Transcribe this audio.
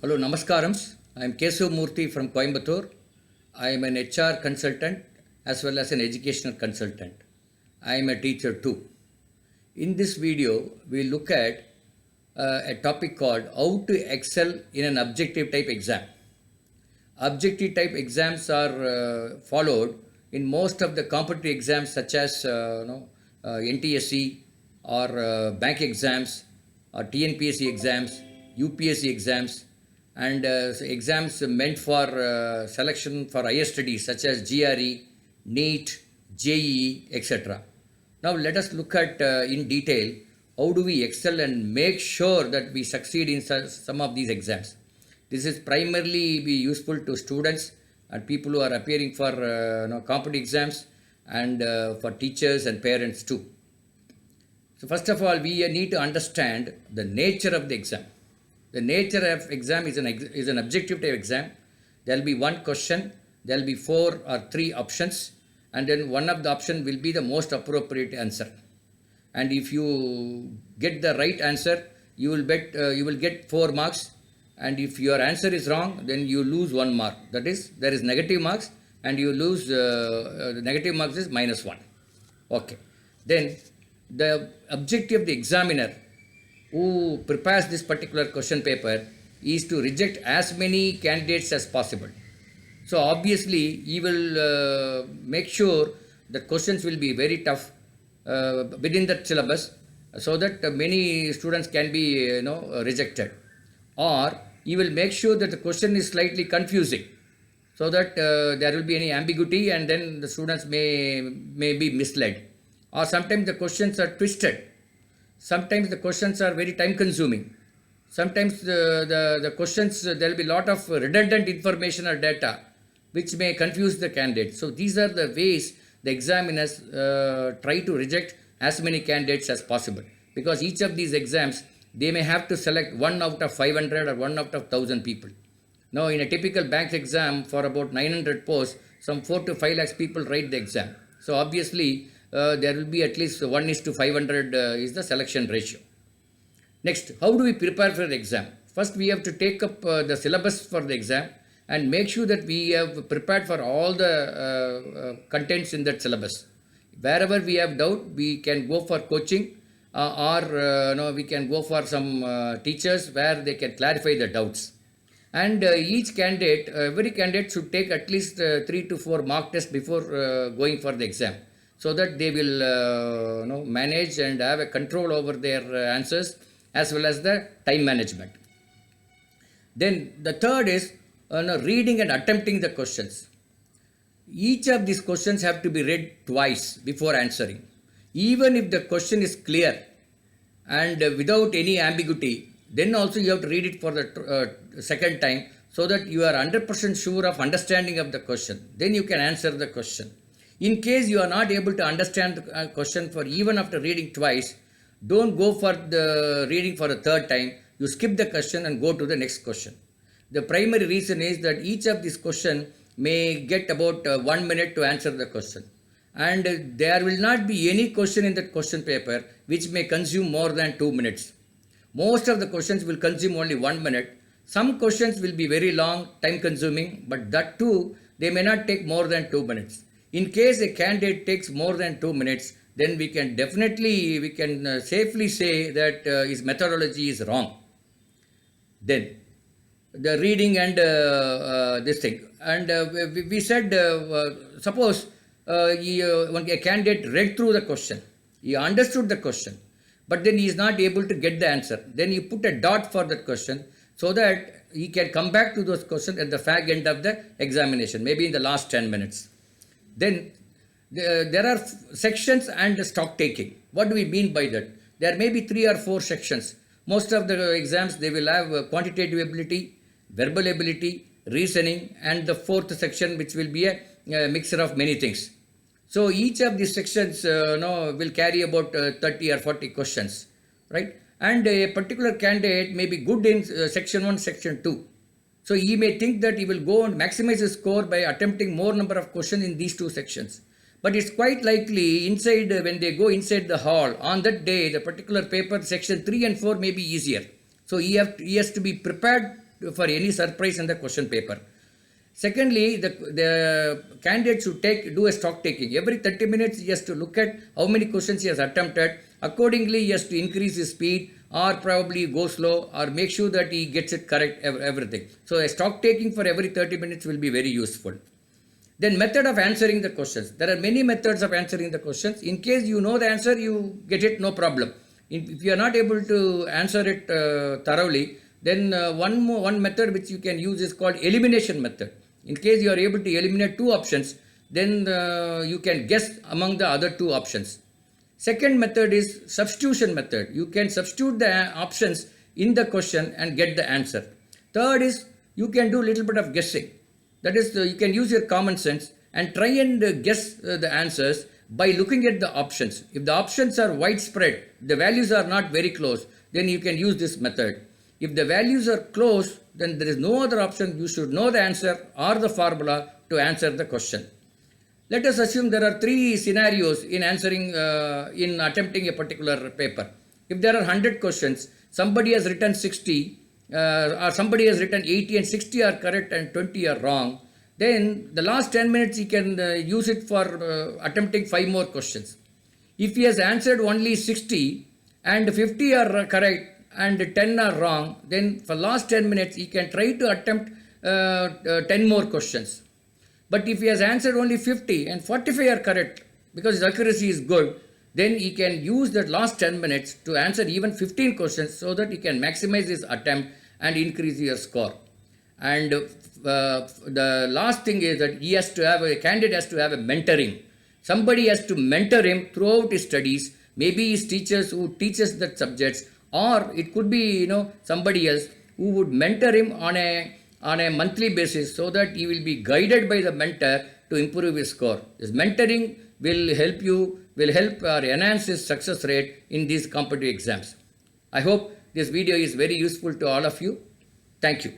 Hello, Namaskarams. I am Kesav Murthy from Coimbatore. I am an HR consultant as well as an educational consultant. I am a teacher too. In this video, we look at a topic called how to excel in an objective type exam. Objective type exams are followed in most of the competitive exams such as NTSC or bank exams or TNPSC exams, UPSC exams, and exams meant for selection for higher studies such as GRE, NEET, JEE, etc. Now let us look at in detail how do we excel and make sure that we succeed in some of these exams. This is primarily be useful to students and people who are appearing for competitive exams and for teachers and parents too. So first of all, we need to understand the nature of the exam. The nature of exam is an objective type exam. There will be one question, there will be 4 or 3 options, and then one of the option will be the most appropriate answer. And if you get the right answer, you will get 4 marks. And if your answer is wrong, then you lose 1 mark. That is, there is negative marks, and you lose the negative marks is -1. Okay. Then the objective of the examiner who prepares this particular question paper is to reject as many candidates as possible. So obviously, he will make sure the questions will be very tough within that syllabus, so that many students can be rejected. Or he will make sure that the question is slightly confusing, so that there will be any ambiguity, and then the students may be misled. Or sometimes the questions are twisted. Sometimes the questions are very time consuming. Sometimes the questions, there will be a lot of redundant information or data which may confuse the candidate. So these are the ways the examiners try to reject as many candidates as possible, because each of these exams they may have to select 1 out of 500 or 1 out of 1000 people. Now in a typical bank exam for about 900 posts, some 4 to 5 lakhs people write the exam. So obviously there will be at least 1:500 is the selection ratio. Next, how do we prepare for the exam? First, we have to take up the syllabus for the exam and make sure that we have prepared for all the contents in that syllabus. Wherever we have doubt, we can go for coaching or we can go for some teachers where they can clarify the doubts. And each candidate, every candidate should take at least 3 to 4 mock tests before going for the exam, so that they will manage and have a control over their answers as well as the time management. Then the third is reading and attempting the questions. Each of these questions have to be read twice before answering. Even if the question is clear and without any ambiguity, then also you have to read it for the second time, so that you are 100% sure of understanding of the question. Then you can answer the question. In case you are not able to understand the question for even after reading twice, don't go for the reading for the third time. You skip the question and go to the next question. The primary reason is that each of these questions may get about 1 minute to answer the question. And there will not be any question in that question paper which may consume more than 2 minutes. Most of the questions will consume only 1 minute. Some questions will be very long, time consuming, but that too, they may not take more than 2 minutes. In case a candidate takes more than 2 minutes, then we can safely say that his methodology is wrong. Then the reading and this thing. And we said, suppose when a candidate read through the question, he understood the question, but then he is not able to get the answer. Then you put a dot for that question, so that he can come back to those questions at the fag end of the examination, maybe in the last 10 minutes. Then there are sections and stock taking. What do we mean by that? There may be 3 or 4 sections. Most of the exams, they will have quantitative ability, verbal ability, reasoning, and the 4th section, which will be a mixture of many things. So each of these sections will carry about 30 or 40 questions, right? And a particular candidate may be good in section 1, section 2. So he may think that he will go and maximize his score by attempting more number of questions in these 2 sections. But it's quite likely when they go inside the hall, on that day, the particular paper, section 3 and 4 may be easier. So he has to be prepared for any surprise in the question paper. Secondly, the candidate should do a stock taking. Every 30 minutes he has to look at how many questions he has attempted. Accordingly, he has to increase his speed or probably go slow or make sure that he gets it correct, everything. So a stock taking for every 30 minutes will be very useful. Then method of answering the questions. There are many methods of answering the questions. In case you know the answer, you get it, no problem. If you are not able to answer it thoroughly, then one method which you can use is called elimination method. In case you are able to eliminate two options, then you can guess among the other two options. Second method is substitution method. You can substitute the options in the question and get the answer. Third is you can do a little bit of guessing. That is, you can use your common sense and try and guess the answers by looking at the options. If the options are widespread, the values are not very close, then you can use this method. If the values are close, then there is no other option. You should know the answer or the formula to answer the question. Let us assume there are three scenarios in answering, in attempting a particular paper. If there are 100 questions, somebody has written 60, or somebody has written 80 and 60 are correct and 20 are wrong, then the last 10 minutes he can use it for attempting 5 more questions. If he has answered only 60 and 50 are correct and 10 are wrong, then for last 10 minutes he can try to attempt 10 more questions. But if he has answered only 50 and 45 are correct, because his accuracy is good, then he can use that last 10 minutes to answer even 15 questions so that he can maximize his attempt and increase your score. And the last thing is that a candidate has to have a mentoring. Somebody has to mentor him throughout his studies, maybe his teachers who teaches the subjects, or it could be somebody else who would mentor him on a monthly basis so that he will be guided by the mentor to improve his score. This mentoring will help or enhance his success rate in these competitive exams. I hope this video is very useful to all of you. Thank you.